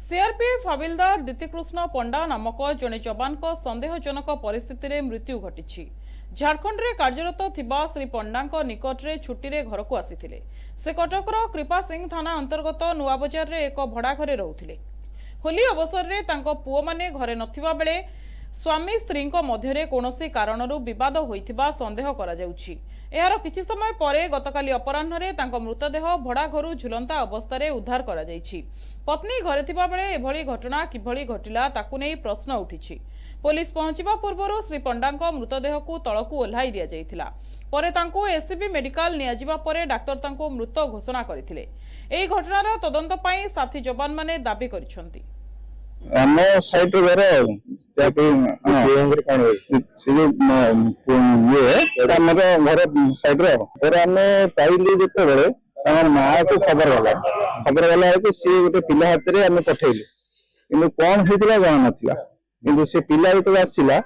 CRPF हविलदार दीतिकृष्ण पंडा नामक जड़े जवान सन्देहजनक परिस्थिति मृत्यु घटी। झारखंड में कार्यरत थिबा श्री पंडा निकट में छुट्टी घर को आसी से कटकर कृपा सिंह थाना अंतर्गत नुआबजार में एक भड़ा घरे रोते। होली अवसर में पुओ माने घरे नथिबा बेले स्वामी स्त्री मध्य कौनसी कारणरू विवाद होइथिबा संदेह करा जाउछि। एहार किछि समय परे गतकाली अपराह्न मृतदेह भड़ा घरू झुलंता अवस्था उद्धार करा जाइछि। पत्नी घरे थिबा बेले एभली घटना किभली घटिला ताकु नै प्रश्न उठिछि। पुलिस पहुंचबा पूर्वरु श्री पंडांक मृतदेह को तळकु ओल्हाई दिया जाइथिला। परे तांको एससीबी मेडिकल नियाजिबा परे डाक्टर तांको मृत घोषणा करथिले। एही घटनार तदंत पई साथी जवान माने दाबी करिसंती। ଆମ ସାଇଟ୍ ଘର ଯାହାକି ଆମର ଘର ସାଇଡ୍ ରେ ଆମେ ପାଇଲୁ ଯେତେବେଳେ ଆମ ମାଆକୁ ଖବର ଗଲା ବେଳକୁ ସିଏ ଗୋଟେ ପିଲା ହାତରେ ଆମେ ପଠେଇଲୁ, କିନ୍ତୁ କଣ ହେଇଥିଲା ଜଣା ନଥିଲା। କିନ୍ତୁ ସେ ପିଲା ଯେତେବେଳେ ଆସିଲା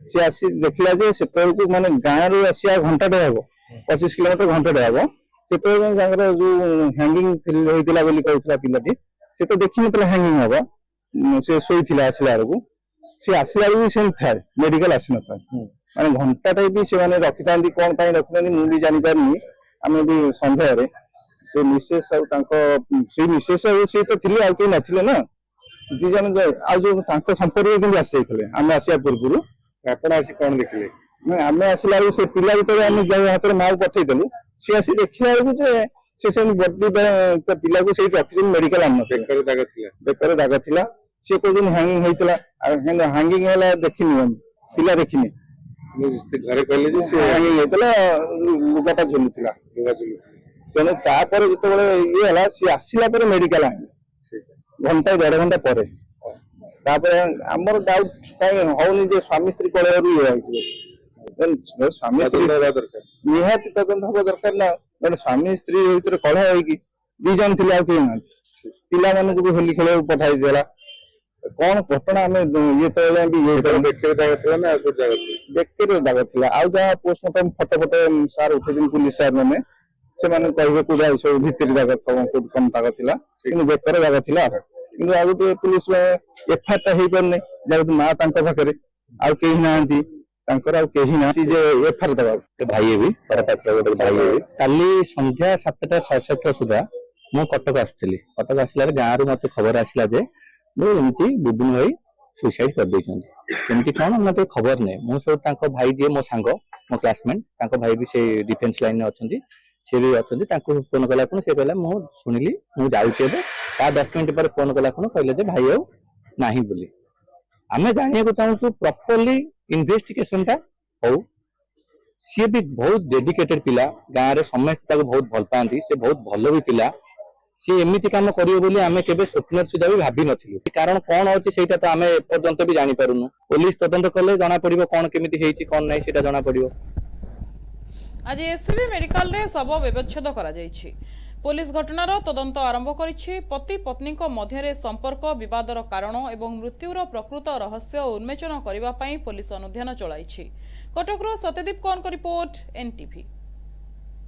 ସିଏ ଆସି ଦେଖିଲା ଯେ ସେତେବେଳକୁ ମାନେ ଗାଁରୁ ଆସିବା ଘଣ୍ଟାଟେ ହବ, 25 କିଲୋମିଟର ଘଣ୍ଟାଟେ ହବ, ସେତେବେଳେ ତାଙ୍କର ଯୋଉ ହ୍ୟାଙ୍ଗିଂ ହେଇଥିଲା ବୋଲି କହୁଥିଲା ପିଲାଟି, ସେ ତ ଦେଖିନଥିଲା ହ୍ୟାଙ୍ଗିଂ ହବ। से शोला आसला बेलू सी आसला बेलू से थाए मेडिकल आसी ना माने घंटाटे भी से रखी था कौन रखी मुझे जानी पारनी। आम भी सन्देह से मिसेस से मिसेस सी तो थे आउ कहीं नथिले ना दी जन जो संपर्क कि आसी आम आसा पूर्व आप कौन देखिले आम आसला से पिला जो आम हाथ में माँ पठेदेलु सी आसी देखा बेलू से बड़ी पिला को रखी मेडिकल आन बेकर दाग थी सी कौन हैंगिंग होता हैंगिंग है देखनी पिला देखनी घरे कहले लुगाटा झुलुला तेणु तापर जो ये सी आसला मेडिकल घंटा 1.5 घंटा पर आमर डाउट कहीं होनी स्वामी स्त्री कलह ये स्वामी स्त्री निहाती तदंत हवा दरकार ना स्वामी स्त्री भर कलह होगी दी जन थे आ कहीं ना पिला मानक भी होली खेल पठाई देला कौन घटना आम ये तो बेकर दाग थी आउ जहाँ पोस्टमार्टम फटो फटो सार उठे पुलिस सार मैंने से कहे कौड़ा सब भितर दाग कम दाग थी बेकर दाग थी कि आ गए पुलिस एफआईआर हो पारे जहाँ माँ पाखे आउ कहीं ना एफआईआर दबा भाई भी काली संध्या 7टा 7:30 सुधा मु कटक आसली। कटक आसला गाँव रु मत खबर आसला एमती बुबुन भाई सुसाइड कर देमती कौन मत खबर नहीं। मुझे भाई जी मो सांग मो क्लासमेट भाई भी से डिफेन्स लाइन में अच्छा सी भी अच्छा फोन कला से कहला मुझे शुणिली मुझे जाऊँगी 10 मिनट पर फोन कला कहले भाई आउ ना बोली आम जाना चाहूँ प्रॉपर्ली इन्वेस्टिगेशन टा हो। सी भी बहुत डेडिकेटेड पिला गाँव में समस्त बहुत भल पाती से बहुत भल भी पिला सी एमती कम करें केवे स्वप्न सुधा भी भावी नु कारण कौन अच्छे से तो आम एपर्यंत भी जानी पारुनु। पुलिस तदंत कले जना पड़ो कौन केमिति कौन नहीं से जना पड़ो। आज एससीबी मेडिकल रे शव व्यवच्छेद करा जायछि। पुलिस घटनार तदंत आरंभ करिछि। पति पत्नी मध्य संपर्क विवादर कारण एवं मृत्युर प्रकृत रहस्य उन्मोचन करने पुलिस अनुध्यान चलाइछि। कटकरू सत्यदीप कौन रिपोर्ट एनटीवी।